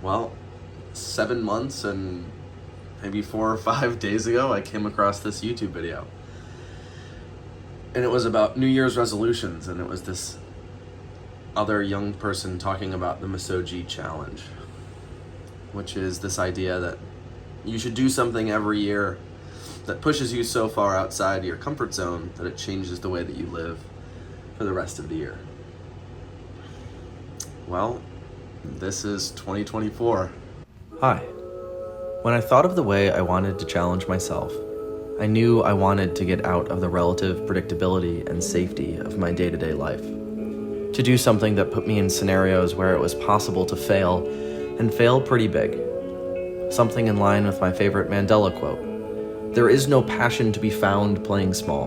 Well, 7 months and maybe 4 or 5 days ago, I came across this YouTube video. And it was about New Year's resolutions, and it was this other young person talking about the Misoji Challenge, which is this idea that you should do something every year that pushes you so far outside your comfort zone that it changes the way that you live for the rest of the year. Well, this is 2024. Hi. When I thought of the way I wanted to challenge myself, I knew I wanted to get out of the relative predictability and safety of my day-to-day life. To do something that put me in scenarios where it was possible to fail, and fail pretty big. Something in line with my favorite Mandela quote: "There is no passion to be found playing small,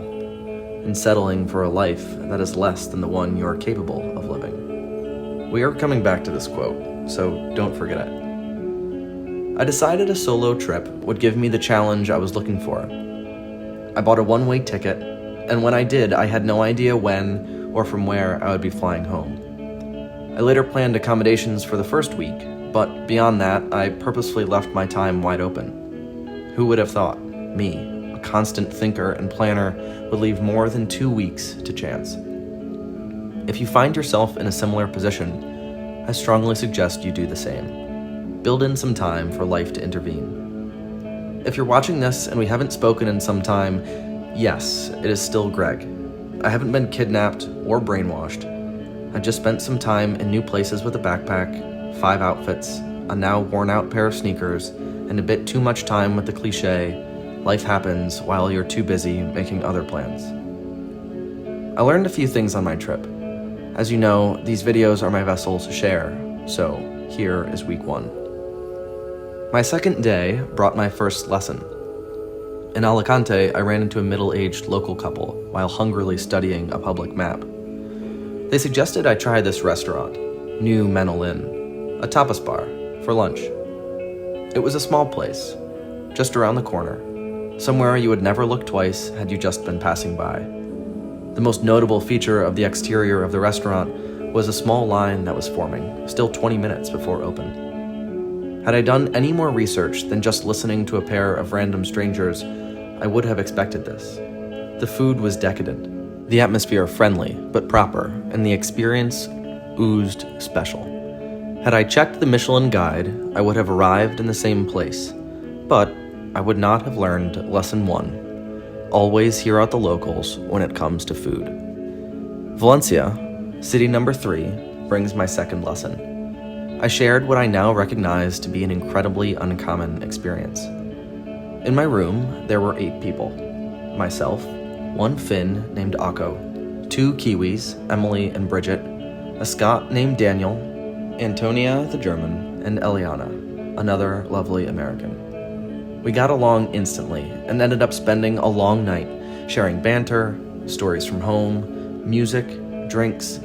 and settling for a life that is less than the one you are capable of living." We are coming back to this quote, so don't forget it. I decided a solo trip would give me the challenge I was looking for. I bought a one-way ticket, and when I did, I had no idea when or from where I would be flying home. I later planned accommodations for the first week, but beyond that, I purposefully left my time wide open. Who would have thought me, a constant thinker and planner, would leave more than 2 weeks to chance? If you find yourself in a similar position, I strongly suggest you do the same. Build in some time for life to intervene. If you're watching this and we haven't spoken in some time, yes, it is still Greg. I haven't been kidnapped or brainwashed. I just spent some time in new places with a backpack, 5 outfits, a now worn-out pair of sneakers, and a bit too much time with the cliche, life happens while you're too busy making other plans. I learned a few things on my trip. As you know, these videos are my vessel to share, so here is week 1. My second day brought my first lesson. In Alicante, I ran into a middle-aged local couple while hungrily studying a public map. They suggested I try this restaurant, New Manolin, a tapas bar, for lunch. It was a small place, just around the corner, somewhere you would never look twice had you just been passing by. The most notable feature of the exterior of the restaurant was a small line that was forming, still 20 minutes before open. Had I done any more research than just listening to a pair of random strangers, I would have expected this. The food was decadent, the atmosphere friendly but proper, and the experience oozed special. Had I checked the Michelin guide, I would have arrived in the same place, but I would not have learned lesson 1. Always hear out the locals when it comes to food. Valencia, city number 3, brings my second lesson. I shared what I now recognize to be an incredibly uncommon experience. In my room, there were 8 people. Myself, 1 Finn named Akko, 2 Kiwis, Emily and Bridget, a Scot named Daniel, Antonia the German, and Eliana, another lovely American. We got along instantly and ended up spending a long night sharing banter, stories from home, music, drinks,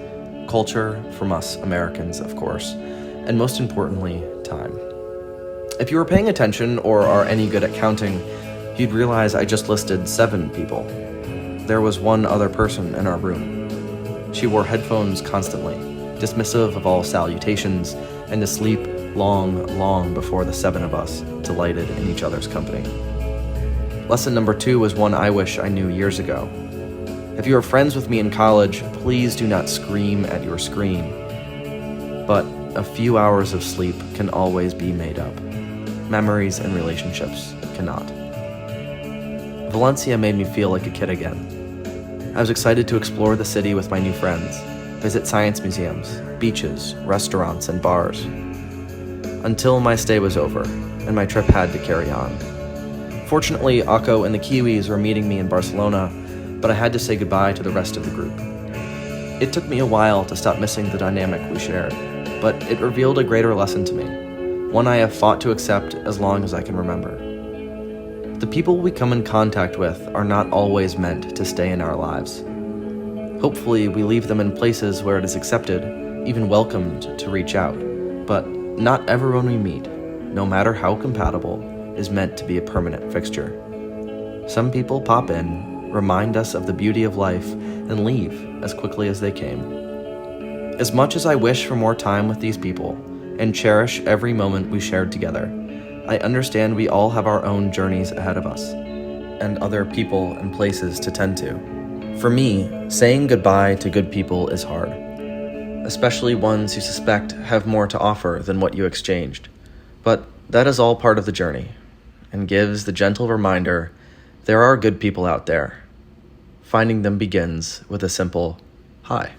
culture from us Americans, of course, and most importantly, time. If you were paying attention or are any good at counting, you'd realize I just listed 7 people. There was 1 other person in our room. She wore headphones constantly, dismissive of all salutations, and asleep long before the 7 of us delighted in each other's company. Lesson number 2 was one I wish I knew years ago. If you are friends with me in college, please do not scream at your screen. But a few hours of sleep can always be made up. Memories and relationships cannot. Valencia made me feel like a kid again. I was excited to explore the city with my new friends, visit science museums, beaches, restaurants, and bars. Until my stay was over, and my trip had to carry on. Fortunately, Akko and the Kiwis were meeting me in Barcelona, but I had to say goodbye to the rest of the group. It took me a while to stop missing the dynamic we shared, but it revealed a greater lesson to me, one I have fought to accept as long as I can remember. The people we come in contact with are not always meant to stay in our lives. Hopefully, we leave them in places where it is accepted, even welcomed, to reach out, but not everyone we meet, no matter how compatible, is meant to be a permanent fixture. Some people pop in, remind us of the beauty of life, and leave as quickly as they came. As much as I wish for more time with these people, and cherish every moment we shared together. I understand we all have our own journeys ahead of us, and other people and places to tend to. For me, saying goodbye to good people is hard, especially ones you suspect have more to offer than what you exchanged. But that is all part of the journey, and gives the gentle reminder there are good people out there. Finding them begins with a simple hi.